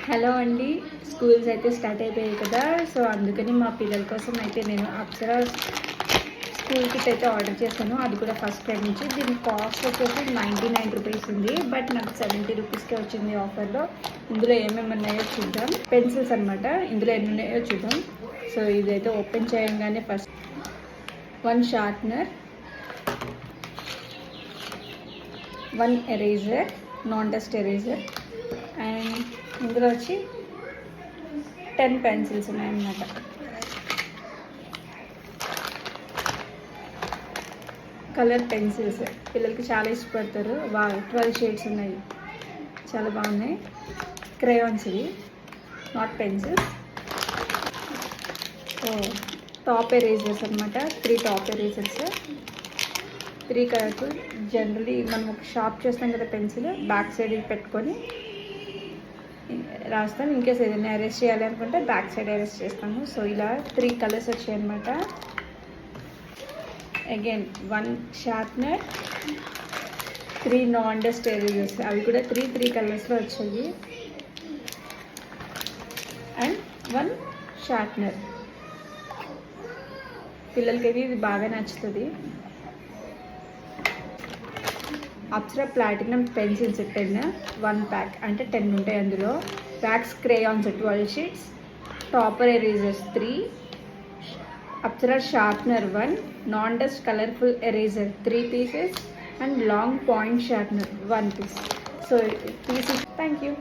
Hello అండి. Schools అయితే start అయిపోయాయి కదా, సో అందుకని మా పిల్లల కోసం అయితే నేను అప్సరా స్కూల్ కిట్ అయితే ఆర్డర్ చేశాను. అది కూడా ఫస్ట్ టైం నుంచి. దీని కాస్ట్ వచ్చేసి 99 రూపీస్ ఉంది, బట్ నాకు 70 రూపీస్కే వచ్చింది ఆఫర్లో. ఇందులో ఏమేమి ఉన్నాయో చూద్దాం. పెన్సిల్స్ అనమాట, ఇందులో ఎన్ని ఉన్నాయో చూద్దాం. సో ఇదైతే ఓపెన్ చేయగానే first 1 sharpener, 1 eraser, non dust eraser, and ఇందులో వచ్చి 10 పెన్సిల్స్ ఉన్నాయన్నమాట. కలర్ పెన్సిల్స్ పిల్లలకి చాలా ఇష్టపడతారు. 12 షేడ్స్ ఉన్నాయి, చాలా బాగున్నాయి. క్రేయాన్స్ ఇవి, నాట్ పెన్సిల్స్. టాప్ ఎరేజర్స్ అనమాట, 3 టాప్ ఎరేజర్స్, 3 కలర్ఫుల్. జనరలీ మనం ఒక షార్ప్ చేస్తాం కదా పెన్సిల్, బ్యాక్ సైడ్ పెట్టుకొని రాస్తాం. ఇన్కేస్ ఏదైనా అరెస్ట్ చేయాలి అనుకుంటే బ్యాక్ సైడ్ అరెస్ట్ చేస్తాము. సో ఇలా 3 కలర్స్ వచ్చాయి అనమాట. Again 1 sharpener, 3 non dust erasers, అవి కూడా 3 కలర్స్లో వచ్చాయి, అండ్ 1 షార్ప్నర్. పిల్లలకి ఇది బాగా నచ్చుతుంది. అప్సరా ప్లాటినం పెన్సిల్స్ 10, 1 ప్యాక్ అంటే 10 ఉంటాయి అందులో. Packs crayons 12 sheets, topper erasers 3, Apsara sharpener 1, non dust colourful eraser 3 pieces, and long point sharpener 1 piece. So pieces. Thank you.